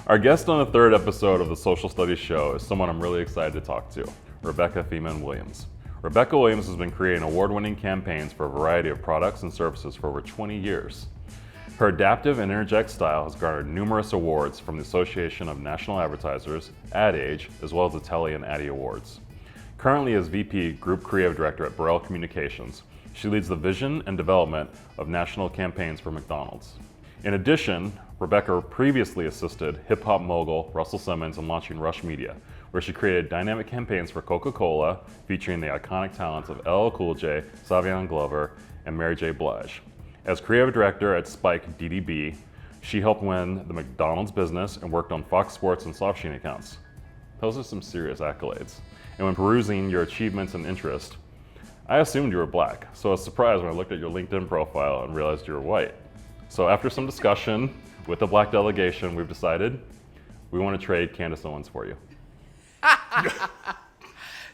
Our guest on the third episode of the Social Studies Show is someone I'm really excited to talk to, Rebecca Feaman Williams. Rebecca Williams has been creating award-winning campaigns for a variety of products and services for over 20 years. Her adaptive and interject style has garnered numerous awards from the Association of National Advertisers, Ad Age, as well as the Telly and Addy Awards. Currently as VP Group Creative Director at Burrell Communications, she leads the vision and development of national campaigns for McDonald's. In addition, Rebecca previously assisted hip-hop mogul Russell Simmons in launching Rush Media, where she created dynamic campaigns for Coca-Cola featuring the iconic talents of LL Cool J, Savion Glover, and Mary J. Blige. As creative director at Spike DDB, she helped win the McDonald's business and worked on Fox Sports and Sheen accounts. Those are some serious accolades. And when perusing your achievements and interests, I assumed you were black, so I was surprised when I looked at your LinkedIn profile and realized you were white. So after some discussion with the black delegation, we've decided we want to trade Candace Owens for you.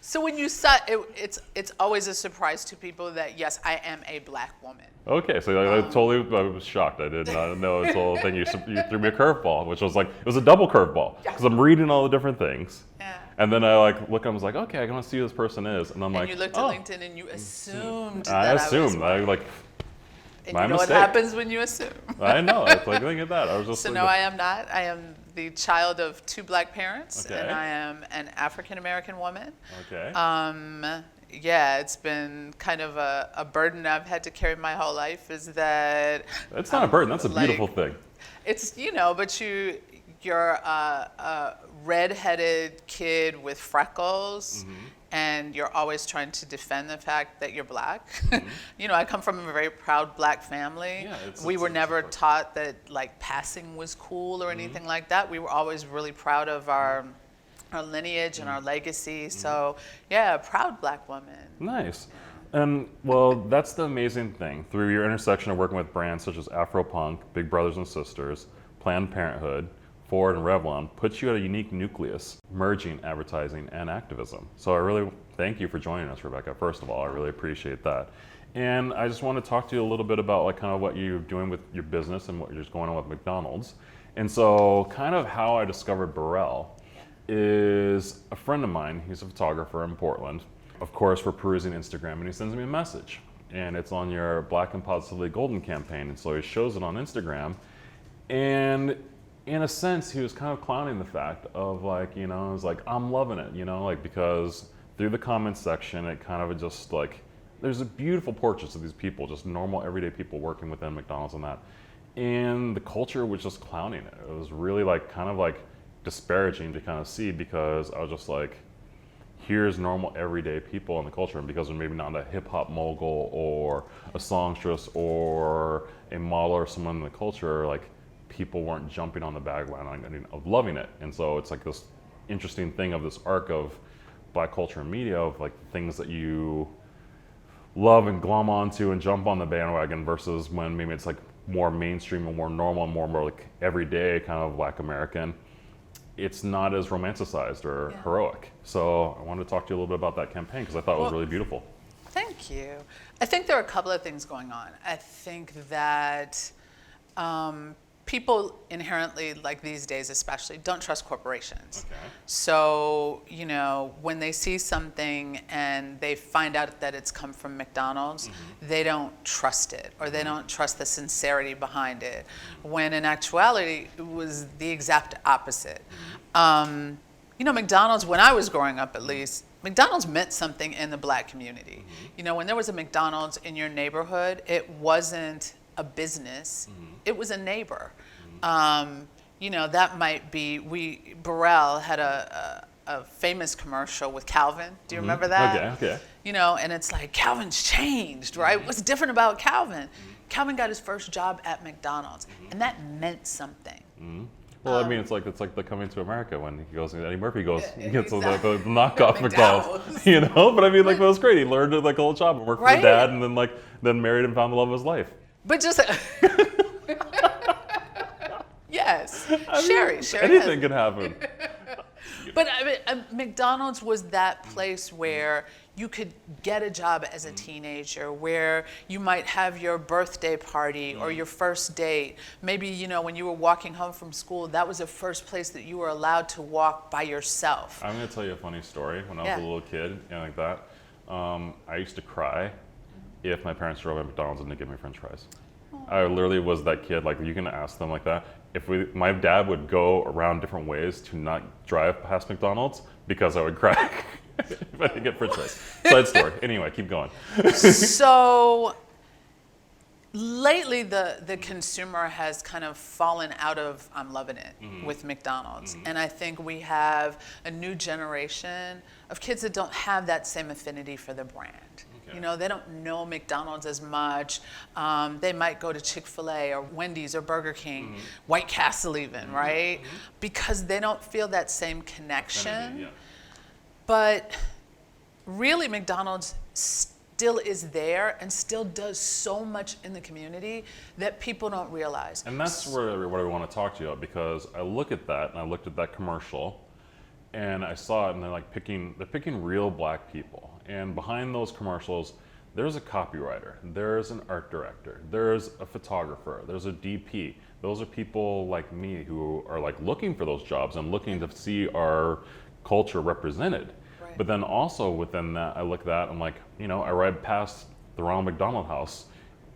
So when you saw it, it's always a surprise to people that yes, I am a black woman. Okay, so I was shocked. I did not know this whole thing. You threw me a curveball, which was like, it was a double curveball, because I'm reading all the different things. Yeah. And then I look, I was like, okay, I want to see who this person is. And I'm like, you looked at LinkedIn and you assumed I assumed. And my you know mistake. what happens when you assume. I know. It's like, look at that. I was just. So no, I am not. I am the child of two black parents, Okay. and I am an African American woman. Okay. Yeah, it's been kind of a burden I've had to carry my whole life. Is that? That's not a burden. That's a beautiful thing. It's but you're a red-headed kid with freckles. Mm-hmm. And you're always trying to defend the fact that you're black. Mm-hmm. I come from a very proud black family. Yeah, we were never taught that passing was cool or anything mm-hmm. like that. We were always really proud of our lineage mm-hmm. and our legacy. Mm-hmm. So yeah, proud black woman. Nice. And well, that's the amazing thing. Through your intersection of working with brands such as Afro Punk, Big Brothers and Sisters, Planned Parenthood, Ford and Revlon, puts you at a unique nucleus, merging advertising and activism. So I really thank you for joining us, Rebecca. First of all, I really appreciate that. And I just want to talk to you a little bit about kind of what you're doing with your business and what you're just going on with McDonald's. And so kind of how I discovered Burrell is a friend of mine. He's a photographer in Portland. Of course, we're perusing Instagram and he sends me a message. And it's on your Black and Positively Golden campaign. And so he shows it on Instagram. And in a sense, he was kind of clowning the fact of I was like, I'm loving it, because through the comments section, it kind of just there's a beautiful portraits of these people, just normal everyday people working within McDonald's and that. And the culture was just clowning it. It was really kind of disparaging to kind of see, because I was just like, here's normal everyday people in the culture. And because they're maybe not a hip hop mogul or a songstress or a model or someone in the culture, people weren't jumping on the bandwagon of loving it. And so it's this interesting thing of this arc of black culture and media of things that you love and glom onto and jump on the bandwagon versus when maybe it's more mainstream and more normal and more everyday kind of black American. It's not as romanticized or heroic. So I wanted to talk to you a little bit about that campaign because I thought it was really beautiful. Thank you. I think there are a couple of things going on. I think that people inherently, these days especially, don't trust corporations. Okay. So, when they see something and they find out that it's come from McDonald's, mm-hmm. they don't trust it, or they don't trust the sincerity behind it, when in actuality, it was the exact opposite. Mm-hmm. McDonald's, when I was growing up at least, McDonald's meant something in the black community. Mm-hmm. When there was a McDonald's in your neighborhood, it wasn't a business, mm-hmm. it was a neighbor. Mm-hmm. That might be, Burrell had a famous commercial with Calvin. Do you mm-hmm. remember that? Okay. And it's Calvin's changed, right? Mm-hmm. What's different about Calvin? Mm-hmm. Calvin got his first job at McDonald's, mm-hmm. and that meant something. Mm-hmm. Well, I mean, it's like the Coming to America when he goes, Eddie Murphy goes, he gets the knockoff McDonald's, But I mean, it was great. He learned a whole job and worked for his dad, and then married and found the love of his life. But just yes, Sherry. Anything can happen. But I mean, McDonald's was that place where you could get a job as a teenager, where you might have your birthday party or your first date. Maybe, you know, when you were walking home from school, that was the first place that you were allowed to walk by yourself. I'm going to tell you a funny story. When I was a little kid and like that, I used to cry if my parents drove by McDonald's and didn't give me French fries. I literally was that kid. Like, you can ask them like that. My dad would go around different ways to not drive past McDonald's because I would cry if I didn't get French fries. Side story. Anyway, keep going. So lately, the consumer has kind of fallen out of I'm loving it with McDonald's. And I think we have a new generation of kids that don't have that same affinity for the brand. You know, they don't know McDonald's as much. They might go to Chick-fil-A or Wendy's or Burger King, White Castle even, right? Because they don't feel that same connection. But really, McDonald's still is there and still does so much in the community that people don't realize. And that's what I want to talk to you about, because I look at that and I looked at that commercial and I saw it, and they're picking real black people. And behind those commercials, there's a copywriter, there's an art director, there's a photographer, there's a DP. Those are people like me who are like looking for those jobs and looking to see our culture represented. Right. But then also within that, I look at that, I'm like, you know, I ride past the Ronald McDonald House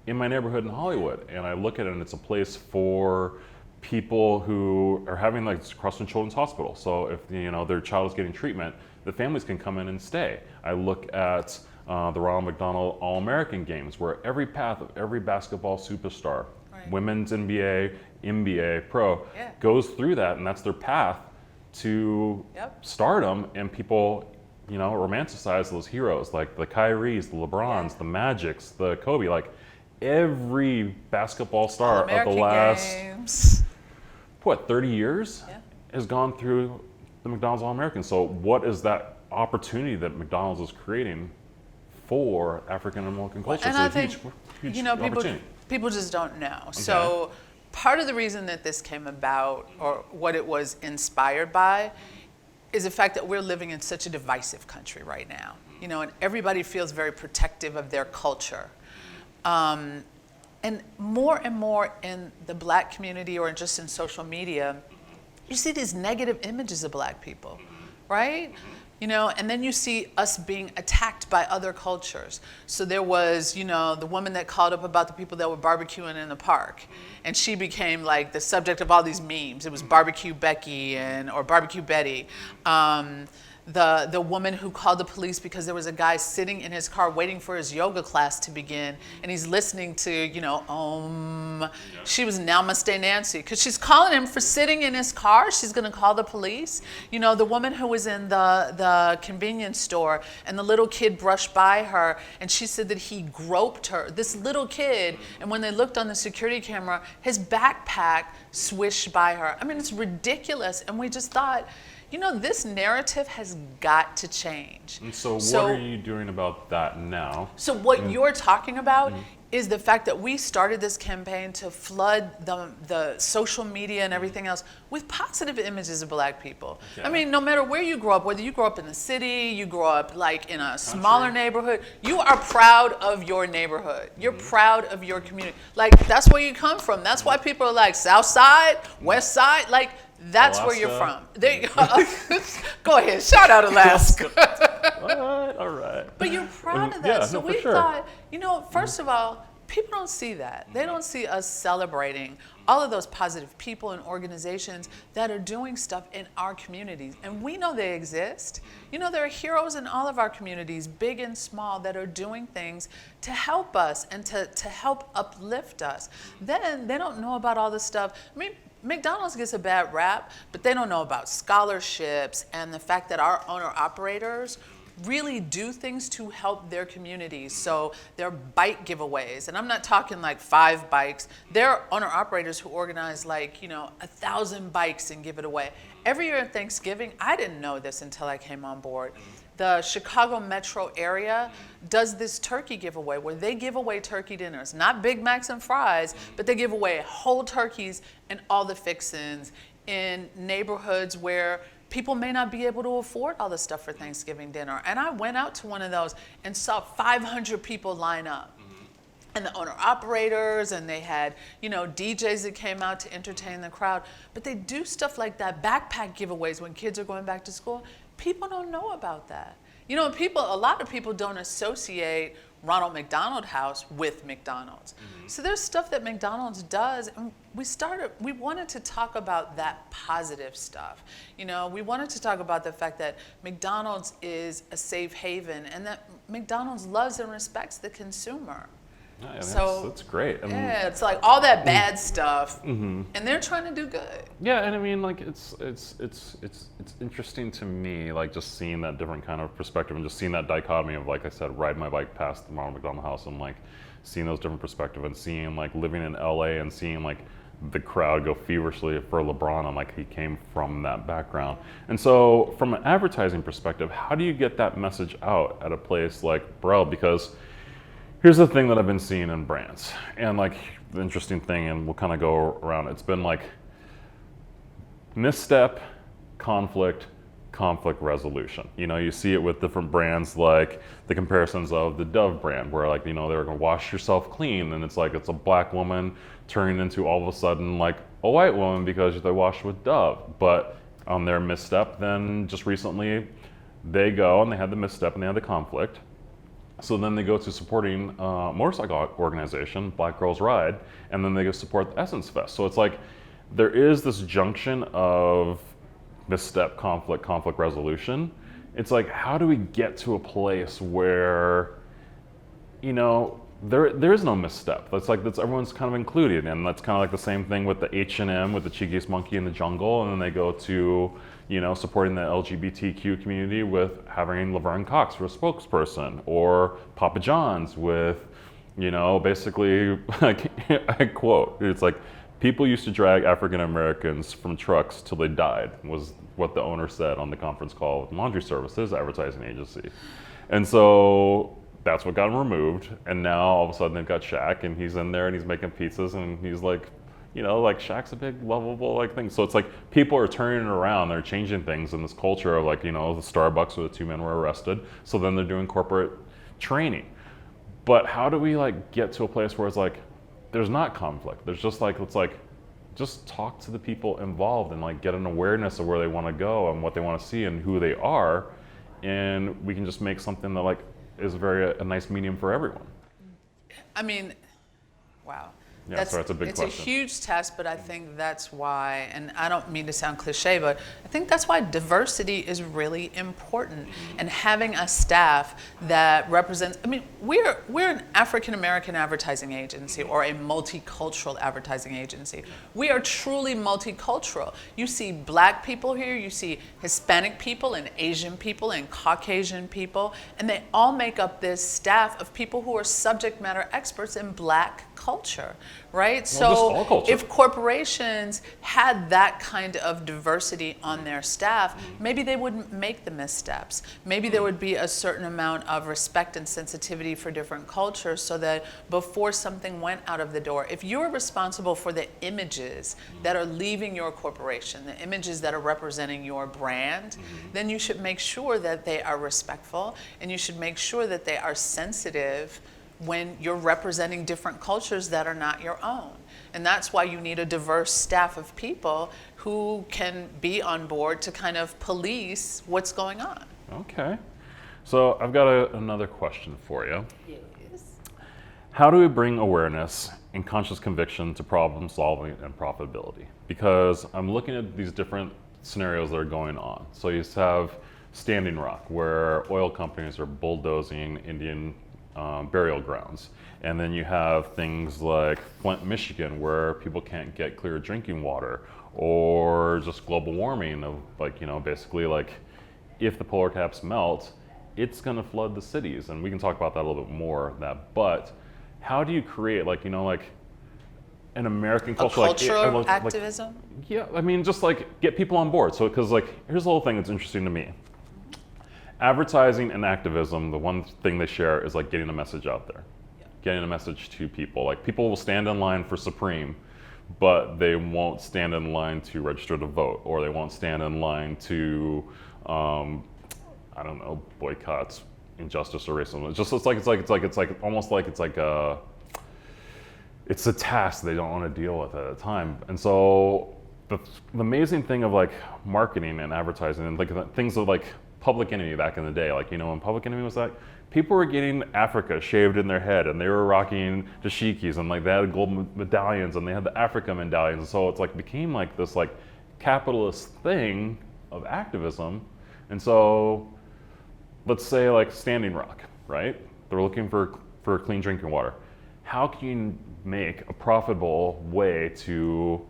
in my neighborhood in Hollywood, and I look at it and it's a place for people who are having, like, Crossing Children's Hospital. So if, you know, their child is getting treatment, the families can come in and stay. I look at the Ronald McDonald All-American Games, where every path of every basketball superstar, women's NBA, NBA, pro, goes through that, and that's their path to stardom, and people, you know, romanticize those heroes, like the Kyries, the LeBrons, the Magics, the Kobe, like every basketball star of the last, Games. 30 years has gone through the McDonald's All-American. So what is that opportunity that McDonald's is creating for African American culture? And it's I a think, huge you know, opportunity. people just don't know. Okay. So part of the reason that this came about, or what it was inspired by, is the fact that we're living in such a divisive country right now. You know, and everybody feels very protective of their culture. And more in the black community, or just in social media, you see these negative images of black people, right? You know, and then you see us being attacked by other cultures. So there was, you know, the woman that called up about the people that were barbecuing in the park, and she became like the subject of all these memes. It was Barbecue Becky or Barbecue Betty. The woman who called the police because there was a guy sitting in his car waiting for his yoga class to begin, and he's listening to, you know, she was Namaste Nancy, because she's calling him for sitting in his car. She's going to call the police. You know, the woman who was in the convenience store, and the little kid brushed by her, and she said that he groped her, this little kid, and when they looked on the security camera, his backpack swished by her. I mean, it's ridiculous, and we just thought, you know, this narrative has got to change. And so what are you doing about that now? So what you're talking about is the fact that we started this campaign to flood the social media and everything else with positive images of black people. Okay. I mean, no matter where you grow up, whether you grow up in the city, you grow up like in a smaller neighborhood, you are proud of your neighborhood. You're proud of your community. Like, that's where you come from. That's why people are like, South Side, West Side, like, that's Alaska. Where you're from. There you go. Go ahead. Shout out Alaska. All right. But you're proud of that. So we thought, you know, first of all, people don't see that. They don't see us celebrating all of those positive people and organizations that are doing stuff in our communities. And we know they exist. You know, there are heroes in all of our communities, big and small, that are doing things to help us and to help uplift us. Then they don't know about all this stuff. I mean, McDonald's gets a bad rap, but they don't know about scholarships and the fact that our owner-operators really do things to help their communities. So there are bike giveaways, and I'm not talking like 5 bikes. There are owner-operators who organize like, you know, 1,000 bikes and give it away. Every year at Thanksgiving, I didn't know this until I came on board. The Chicago metro area does this turkey giveaway where they give away turkey dinners, not Big Macs and fries, but they give away whole turkeys and all the fixins in neighborhoods where people may not be able to afford all the stuff for Thanksgiving dinner. And I went out to one of those and saw 500 people line up. And the owner operators, and they had, DJs that came out to entertain the crowd. But they do stuff like that, backpack giveaways when kids are going back to school. People don't know about that. A lot of people don't associate Ronald McDonald House with McDonald's. So there's stuff that McDonald's does, and we wanted to talk about that positive stuff. We wanted to talk about the fact that McDonald's is a safe haven, and that McDonald's loves and respects the consumer. Yeah, so that's great. Yeah, it's like all that bad stuff, and they're trying to do good. Yeah, and I mean, like it's interesting to me, like just seeing that different kind of perspective and just seeing that dichotomy of, like I said, riding my bike past the Ronald McDonald House and like seeing those different perspectives and seeing like living in LA and seeing like the crowd go feverishly for LeBron. I'm like, he came from that background. And so from an advertising perspective, how do you get that message out at a place like Burrell? Because here's the thing that I've been seeing in brands, and like the interesting thing, and we'll kind of go around, it's been like misstep, conflict resolution. You see it with different brands, like the comparisons of the Dove brand, where like, they're gonna wash yourself clean, and it's like, it's a black woman turning into all of a sudden like a white woman because they washed with Dove. But on their misstep, then just recently, they go and they had the misstep and they had the conflict. So then they go to supporting a motorcycle organization, Black Girls Ride, and then they go support the Essence Fest. So it's like, there is this junction of misstep, conflict resolution. It's like, how do we get to a place where, there is no misstep. That's everyone's kind of included, and that's kind of like the same thing with the H&M, with the cheekiest monkey in the jungle, and then they go to, supporting the LGBTQ community with having Laverne Cox for a spokesperson, or Papa John's with, basically, I quote, it's like, people used to drag African Americans from trucks till they died, was what the owner said on the conference call with Laundry Services advertising agency. And so that's what got him removed. And now all of a sudden they've got Shaq, and he's in there and he's making pizzas, and he's like, like Shaq's a big lovable like thing. So it's like people are turning it around, they're changing things in this culture of like, the Starbucks where the two men were arrested. So then they're doing corporate training. But how do we like get to a place where it's like, there's not conflict. There's just like, let's like, just talk to the people involved and like get an awareness of where they want to go and what they want to see and who they are. And we can just make something that like is a nice medium for everyone. I mean, wow. Yeah, that's a big question. It's a huge test, but I think that's why, and I don't mean to sound cliche, but I think that's why diversity is really important. And having a staff that represents, I mean, we're an African American advertising agency or a multicultural advertising agency. We are truly multicultural. You see black people here, you see Hispanic people and Asian people and Caucasian people, and they all make up this staff of people who are subject matter experts in black culture, right? So if corporations had that kind of diversity on their staff, maybe they wouldn't make the missteps. Maybe there would be a certain amount of respect and sensitivity for different cultures, so that before something went out of the door, if you're responsible for the images that are leaving your corporation, the images that are representing your brand, then you should make sure that they are respectful, and you should make sure that they are sensitive when you're representing different cultures that are not your own. And that's why you need a diverse staff of people who can be on board to kind of police what's going on. Okay. So I've got another question for you. Yes. How do we bring awareness and conscious conviction to problem solving and profitability? Because I'm looking at these different scenarios that are going on. So you have Standing Rock, where oil companies are bulldozing Indian burial grounds. And then you have things like Flint, Michigan, where people can't get clear drinking water, or just global warming of like, basically like if the polar caps melt, it's gonna flood the cities. And we can talk about that a little bit more, but how do you create like, like an American culture, cultural activism? Yeah, I mean, just like get people on board. So, because like, here's the whole thing that's interesting to me. Advertising and activism, the one thing they share is like getting a message out there, getting a message to people. Like people will stand in line for Supreme, but they won't stand in line to register to vote, or they won't stand in line to, I don't know, boycotts, injustice, or racism. It's almost like it's a task they don't want to deal with at a time. And so the amazing thing of like marketing and advertising and like things of like Public Enemy back in the day, like, you know, when Public Enemy was like, people were getting Africa shaved in their head, and they were rocking dashikis, and like they had gold medallions, and they had the Africa medallions. And so it's like became like this like capitalist thing of activism. And so let's say like Standing Rock, right? They're looking for clean drinking water. How can you make a profitable way to...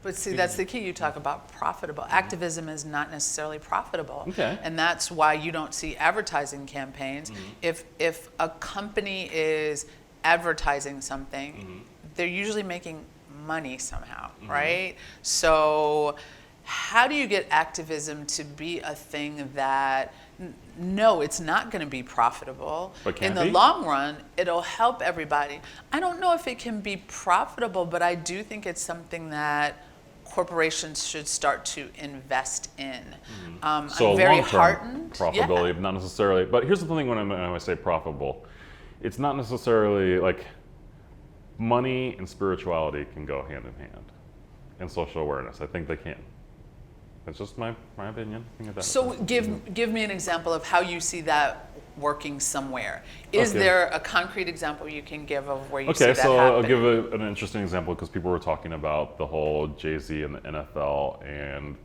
But see, that's the key. You talk about profitable. Activism is not necessarily profitable. Okay. And that's why you don't see advertising campaigns. If a company is advertising something, they're usually making money somehow, right? So how do you get activism to be a thing that, no, it's not going to be profitable. But can in the long run, it'll help everybody. I don't know if it can be profitable, but I do think it's something that corporations should start to invest in. So I'm very long-term heartened. profitability, not necessarily. But here's the thing: when I say profitable, it's not necessarily like money and spirituality can go hand in hand, and social awareness. I think they can. That's just my opinion. I think that So give me an example of how you see that working somewhere. Is Okay. there a concrete example you can give of where you see Okay, that so happening? I'll give an interesting example because people were talking about the whole Jay-Z and the NFL and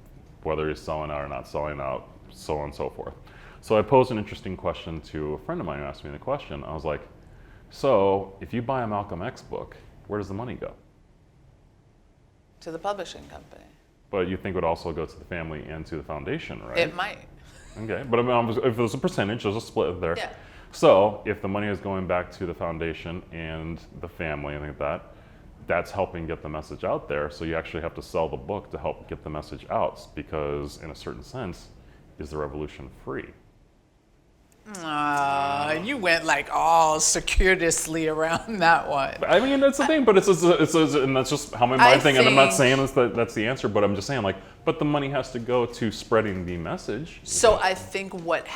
whether he's selling out or not selling out, so on and so forth. So I posed an interesting question to a friend of mine who asked me the question. I was like, so if you buy a Malcolm X book, where does the money go? To the publishing company. But you think it would also go to the family and to the foundation, right? It might. Okay, but I mean, if there's a percentage, there's a split there. Yeah. So if the money is going back to the foundation and the family and like that, that's helping get the message out there. So you actually have to sell the book to help get the message out because, in a certain sense, is the revolution free? You went like all circuitously around that one. I mean, that's the thing, but it's and that's just how my mind thinks. And I'm not saying that's the answer, but I'm just saying like, but the money has to go to spreading the message. So I think what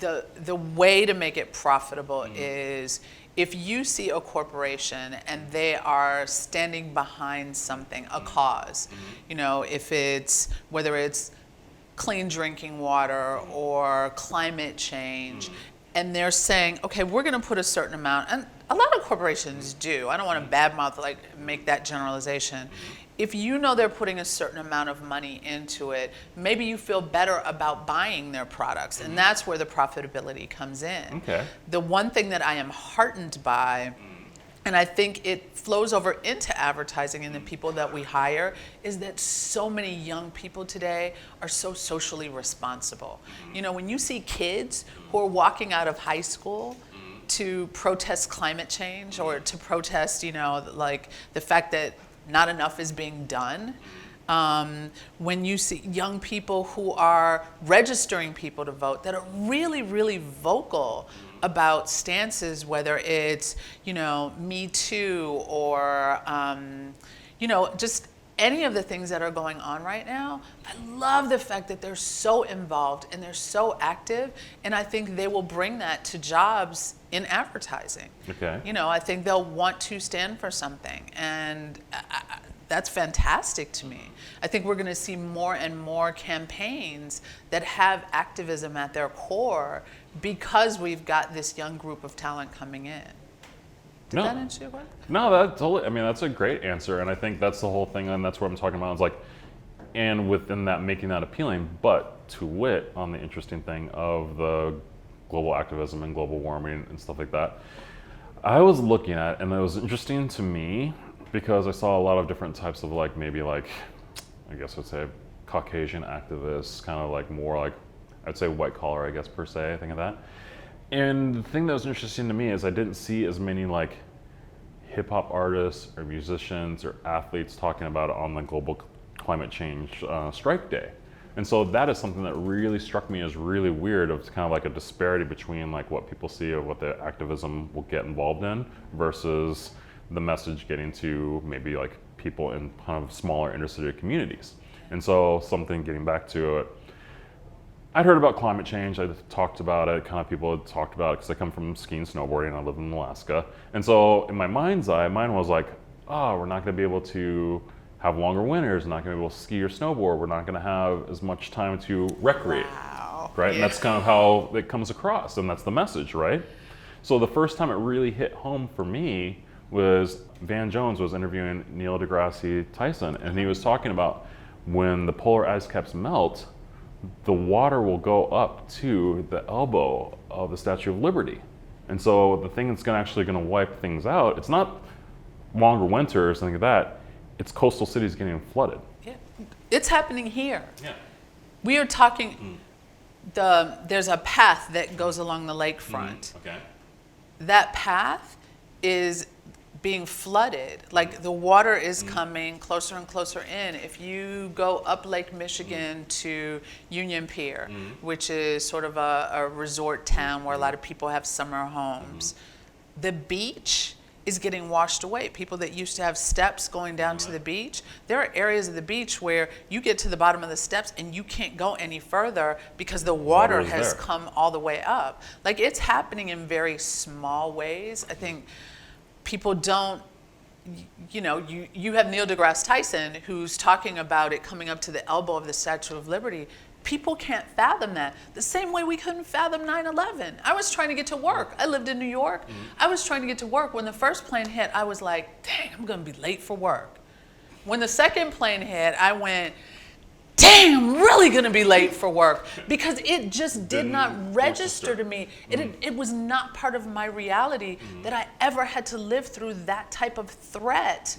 the way to make it profitable is if you see a corporation and they are standing behind something, a cause, you know, if it's whether it's clean drinking water or climate change, and they're saying, okay, we're going to put a certain amount, and a lot of corporations do. I don't want to badmouth, like, make that generalization. If you know they're putting a certain amount of money into it, maybe you feel better about buying their products, and that's where the profitability comes in. Okay. The one thing that I am heartened by, and I think it flows over into advertising and the people that we hire, is that so many young people today are so socially responsible. You know, when you see kids who are walking out of high school to protest climate change or to protest, you know, like the fact that not enough is being done, when you see young people who are registering people to vote that are really, really vocal about stances, whether it's, you know, Me Too or, you know, just any of the things that are going on right now. I love the fact that they're so involved and they're so active, and I think they will bring that to jobs in advertising. Okay. You know, I think they'll want to stand for something, and that's fantastic to me. I think we're going to see more and more campaigns that have activism at their core because we've got this young group of talent coming in. Did that answer your question? No, that totally. I mean, that's a great answer, and I think that's the whole thing, and that's what I'm talking about. It's like, and within that, making that appealing, but to wit on the interesting thing of the global activism and global warming and stuff like that. I was looking at, and it was interesting to me because I saw a lot of different types of like maybe like, I guess I'd say Caucasian activists, kind of like more like, I'd say white collar, I guess per se, I think of that. And the thing that was interesting to me is I didn't see as many like hip hop artists or musicians or athletes talking about it on the global climate change strike day. And so that is something that really struck me as really weird. It's kind of like a disparity between like what people see of what the activism will get involved in versus the message getting to maybe like people in kind of smaller inner city communities. And so something, getting back to it, I'd heard about climate change. I talked about it. Kind of people had talked about it because I come from skiing, snowboarding, and I live in Alaska. And so in my mind's eye, mine was like, oh, we're not going to be able to have longer winters. We're not going to be able to ski or snowboard. We're not going to have as much time to recreate. Wow. Right? Yeah. And that's kind of how it comes across, and that's the message, right? So the first time it really hit home for me was Van Jones was interviewing Neil deGrasse Tyson, and he was talking about when the polar ice caps melt, the water will go up to the elbow of the Statue of Liberty. And so the thing that's actually going to wipe things out, it's not longer winter or something like that, it's coastal cities getting flooded. Yeah. It's happening here. Yeah. We are talking, there's a path that goes along the lakefront. Okay. That path is being flooded. Like the water is coming closer and closer in. If you go up Lake Michigan to Union Pier, which is sort of a resort town where a lot of people have summer homes, the beach is getting washed away. People that used to have steps going down to the beach, there are areas of the beach where you get to the bottom of the steps and you can't go any further because the water has come all the way up. Like it's happening in very small ways. I think people don't, you have Neil deGrasse Tyson who's talking about it coming up to the elbow of the Statue of Liberty. People can't fathom that. The same way we couldn't fathom 9/11. I was trying to get to work. I lived in New York. I was trying to get to work. When the first plane hit, I was like, dang, I'm gonna be late for work. When the second plane hit, I went, dang, I'm really gonna be late for work, because it just did not register to me. It was not part of my reality that I ever had to live through that type of threat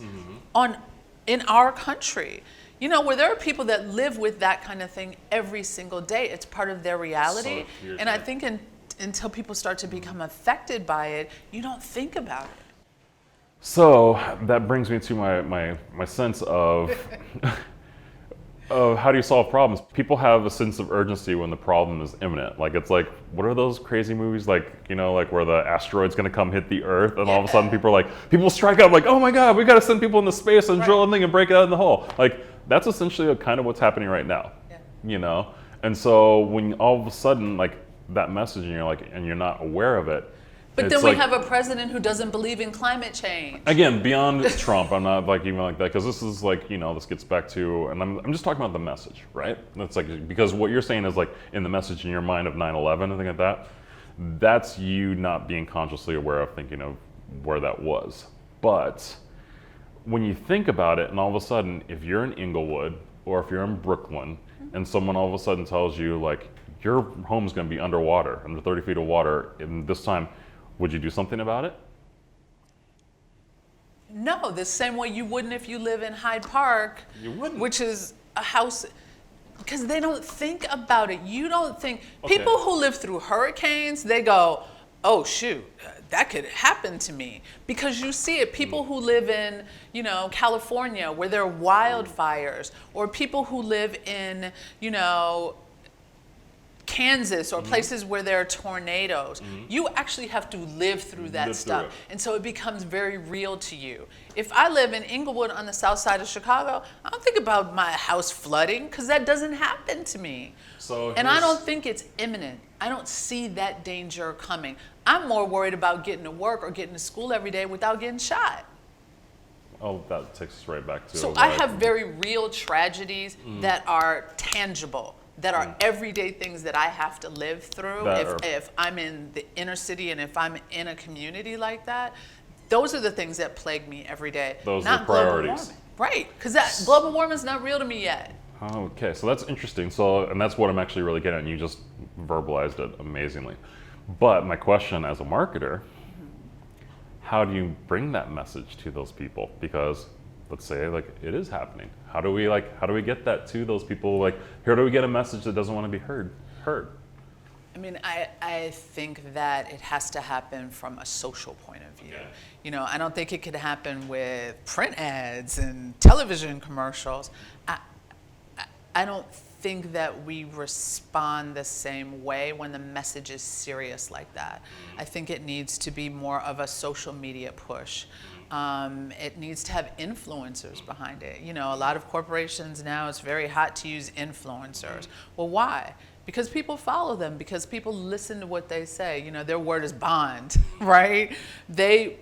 in our country. You know, where there are people that live with that kind of thing every single day. It's part of their reality. And I think until people start to become affected by it, you don't think about it. So that brings me to my sense of how do you solve problems? People have a sense of urgency when the problem is imminent. Like, it's like, what are those crazy movies like, like where the asteroid's gonna come hit the earth and all of a sudden people strike out like, oh my God, we gotta send people into space and drill a thing and break it out in the hole. Like, that's essentially kind of what's happening right now, And so when all of a sudden, like, that message and you're not aware of it. But then we have a president who doesn't believe in climate change. Again, beyond Trump, I'm not even like that, because this is like, this gets back to, and I'm just talking about the message, right? That's like, because what you're saying is like in the message in your mind of 9/11 and things like that, that's you not being consciously aware of thinking of where that was. But when you think about it, and all of a sudden, if you're in Inglewood or if you're in Brooklyn, and someone all of a sudden tells you like your home's going to be underwater, under 30 feet of water, and this time, would you do something about it? No, the same way you wouldn't if you live in Hyde Park, You wouldn't. which is a house, because they don't think about it. You don't think, people who live through hurricanes, they go, oh shoot, that could happen to me. Because you see it, people who live in, California where there are wildfires, or people who live in, Kansas or places where there are tornadoes, you actually have to live through that stuff. And so it becomes very real to you. If I live in Inglewood on the south side of Chicago, I don't think about my house flooding, because that doesn't happen to me. And I don't think it's imminent. I don't see that danger coming. I'm more worried about getting to work or getting to school every day without getting shot. Oh, that takes us right back to. So I have very real tragedies that are tangible, that are everyday things that I have to live through if I'm in the inner city and if I'm in a community like that. Those are the things that plague me every day. Those are priorities. Right, because that global warming is not real to me yet. Okay, so that's interesting. So, and that's what I'm actually really getting at. You just verbalized it amazingly. But my question as a marketer, how do you bring that message to those people? Because let's say like it is happening. How do we get that to those people? Like, how do we get a message that doesn't want to be heard? I mean, I think that it has to happen from a social point of view. Okay. I don't think it could happen with print ads and television commercials. I don't think that we respond the same way when the message is serious like that. I think it needs to be more of a social media push. It needs to have influencers behind it. You know, a lot of corporations now, it's very hot to use influencers. Well, why? Because people follow them, because people listen to what they say. You know, their word is bond, right? They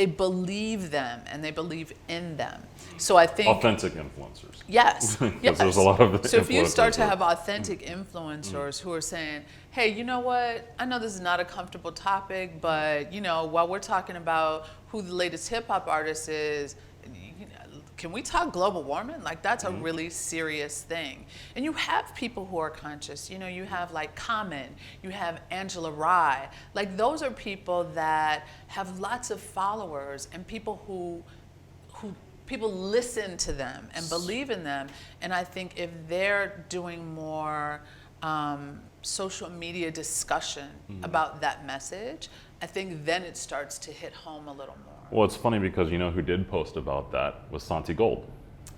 believe them and they believe in them. So I think authentic influencers. Yes, yes. There's a lot of so if you start to influencers. have authentic influencers who are saying, hey, you know what? I know this is not a comfortable topic, but you know, while we're talking about who the latest hip hop artist is, you know, can we talk global warming? Like that's a really serious thing. And you have people who are conscious. You know, you have like Common, you have Angela Rye. Like those are people that have lots of followers and people who people listen to them and believe in them. And I think if they're doing more social media discussion about that message, I think then it starts to hit home a little more. Well, it's funny because you know who did post about that was Santi Gold.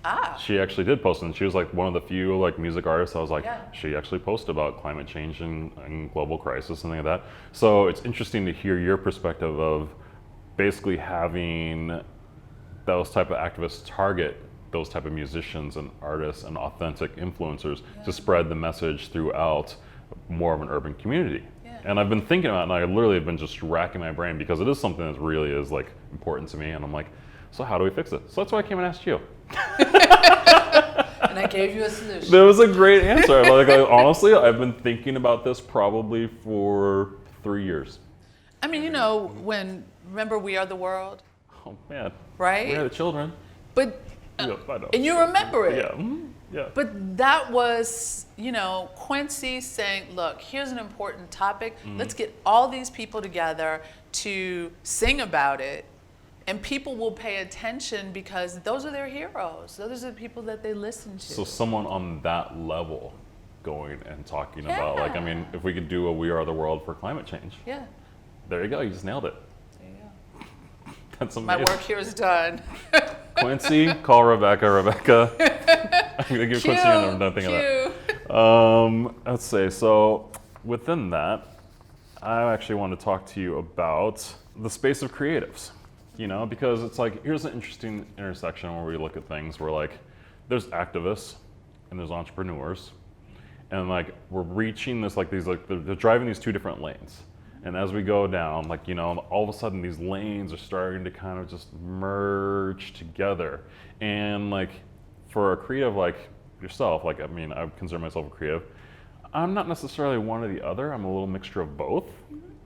Ah. She actually did post, and she was like one of the few like music artists I was like, Yeah. she actually posted about climate change and global crisis, something like that. So it's interesting to hear your perspective of basically having those type of activists target those type of musicians and artists and authentic influencers to spread the message throughout more of an urban community. Yeah. And I've been thinking about it, and I literally have been just racking my brain because it is something that really is like important to me. And I'm like, so how do we fix it? So that's why I came and asked you. And I gave you a solution. That was a great answer. Honestly, I've been thinking about this probably for 3 years. I mean, you know, remember We Are the World? Oh man. Right? We are the children. But, Yeah, I know. and you remember it. Yeah. Yeah. But that was, you know, Quincy saying, look, here's an important topic. Let's get all these people together to sing about it. And people will pay attention because those are their heroes. Those are the people that they listen to. So someone on that level going and talking about, like, I mean, if we could do a We Are the World for climate change. Yeah. There you go. You just nailed it. There you go. That's amazing. My work here is done. Quincy, call Rebecca. I'm going to give Quincy another thing of that. Let's say, so within that, I actually want to talk to you about the space of creatives, you know, because it's like, here's an interesting intersection where we look at things where like, there's activists and there's entrepreneurs, and like, we're reaching this, like these, like they're driving these two different lanes. And as we go down, like, you know, all of a sudden these lanes are starting to kind of just merge together. And like, for a creative like yourself, like, I mean, I consider myself a creative. I'm not necessarily one or the other. I'm a little mixture of both,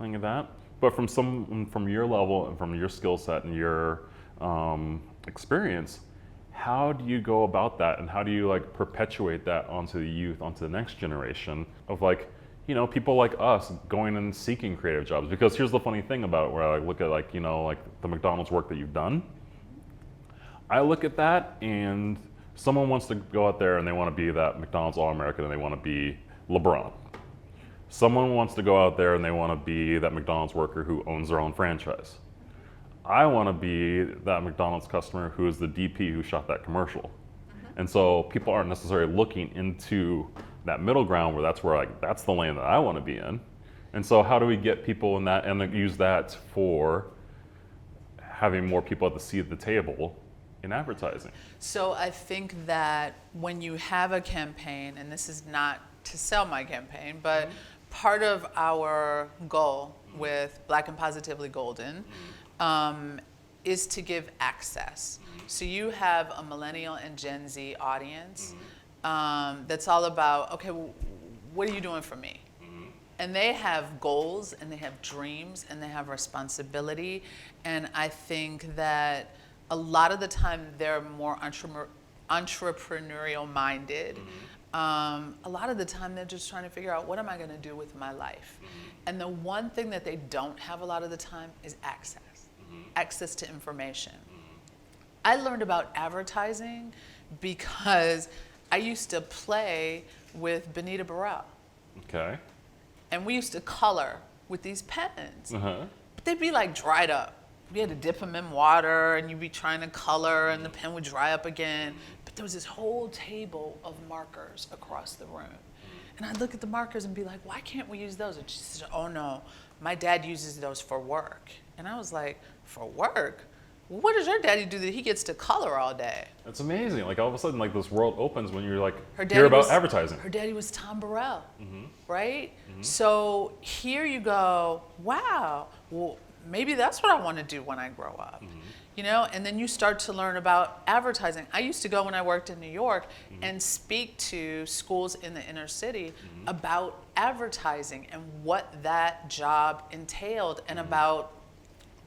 like that. But from your level and from your skill set and your experience, how do you go about that? And how do you like perpetuate that onto the youth, onto the next generation of like, you know, people like us going and seeking creative jobs? Because here's the funny thing about it, where I look at like, you know, like the McDonald's work that you've done. I look at that and someone wants to go out there and they want to be that McDonald's All-American and they want to be LeBron. Someone wants to go out there and they want to be that McDonald's worker who owns their own franchise. I want to be that McDonald's customer who is the DP who shot that commercial. And so people aren't necessarily looking into that middle ground where that's the lane that I want to be in. And so how do we get people in that and use that for having more people at the seat of the table in advertising? So I think that when you have a campaign, and this is not to sell my campaign, but part of our goal with Black and Positively Golden is to give access. So you have a millennial and Gen Z audience that's all about, okay, well, what are you doing for me? And they have goals and they have dreams and they have responsibility. And I think that a lot of the time they're more entrepreneurial minded. A lot of the time they're just trying to figure out, what am I going to do with my life? And the one thing that they don't have a lot of the time is access to information. I learned about advertising because I used to play with Benita Burrell. Okay. And we used to color with these pens. But they'd be like dried up. We had to dip them in water and you'd be trying to color and the pen would dry up again. But there was this whole table of markers across the room. And I'd look at the markers and be like, why can't we use those? And she said, oh no, my dad uses those for work. And I was like, for work? what does your daddy do that he gets to color all day? That's amazing. Like all of a sudden, like this world opens when you're like Her hear about was, advertising. Her daddy was Tom Burrell, right? So here you go, wow, well, maybe that's what I want to do when I grow up. You know, and then you start to learn about advertising. I used to go when I worked in New York and speak to schools in the inner city about advertising and what that job entailed and about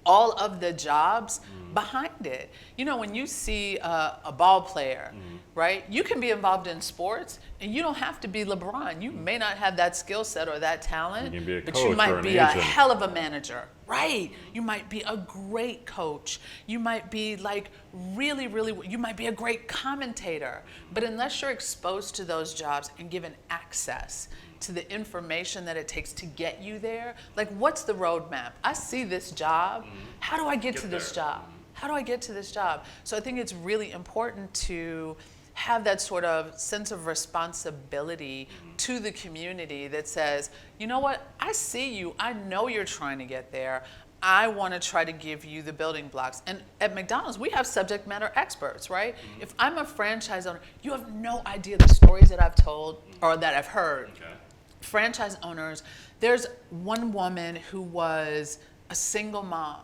all of the jobs behind it. You know, when you see a ball player, right, you can be involved in sports and you don't have to be LeBron. You may not have that skill set or that talent, You can be a but coach you or might an be a agent. hell of a manager, right? You might be a great coach. You might be like really, really, you might be a great commentator. But unless you're exposed to those jobs and given access to the information that it takes to get you there, like what's the roadmap? I see this job. How do I get to this job? How do I get to this job? So I think it's really important to have that sort of sense of responsibility to the community that says, you know what, I see you, I know you're trying to get there. I want to try to give you the building blocks. And at McDonald's, we have subject matter experts, right? If I'm a franchise owner, you have no idea the stories that I've told or that I've heard. Okay. Franchise owners, there's one woman who was a single mom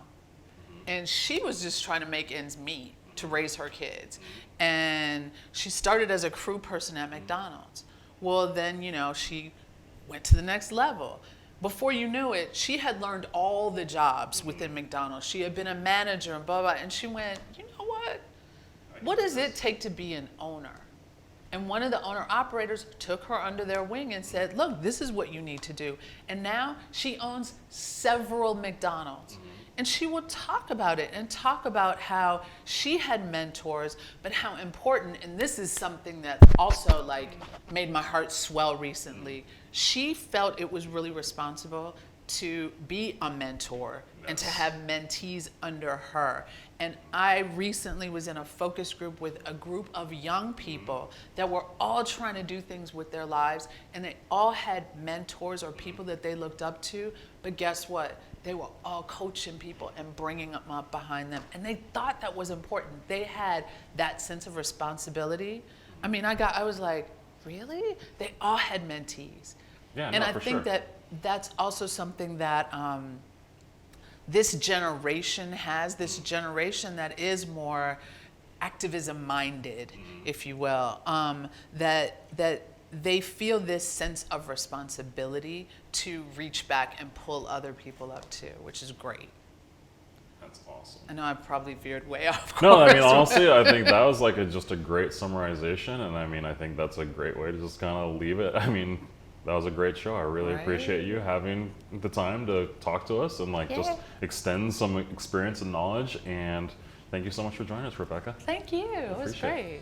and she was just trying to make ends meet to raise her kids. And she started as a crew person at McDonald's. Well, then, you know, she went to the next level. Before you knew it, she had learned all the jobs within McDonald's. She had been a manager and blah, blah, and she went, you know what? What does it take to be an owner? And one of the owner-operators took her under their wing and said, look, this is what you need to do. And now she owns several McDonald's. And she will talk about it and talk about how she had mentors, but how important, and this is something that also like made my heart swell recently, she felt it was really responsible to be a mentor and to have mentees under her. And I recently was in a focus group with a group of young people that were all trying to do things with their lives, and they all had mentors or people that they looked up to, but guess what? They were all coaching people and bringing them up behind them. And they thought that was important. They had that sense of responsibility. I mean, I was like, really? They all had mentees. Yeah, and no, I for think sure. that that's also something that this generation has, this generation that is more activism minded, if you will, that they feel this sense of responsibility to reach back and pull other people up too, which is great. That's awesome. I know I probably veered way off course. No, I mean, honestly, I think that was like just a great summarization. And I mean, I think that's a great way to just kind of leave it. I mean, that was a great show. I really Right. appreciate you having the time to talk to us and like just extend some experience and knowledge. And thank you so much for joining us, Rebecca. Thank you. It was Appreciate it. great.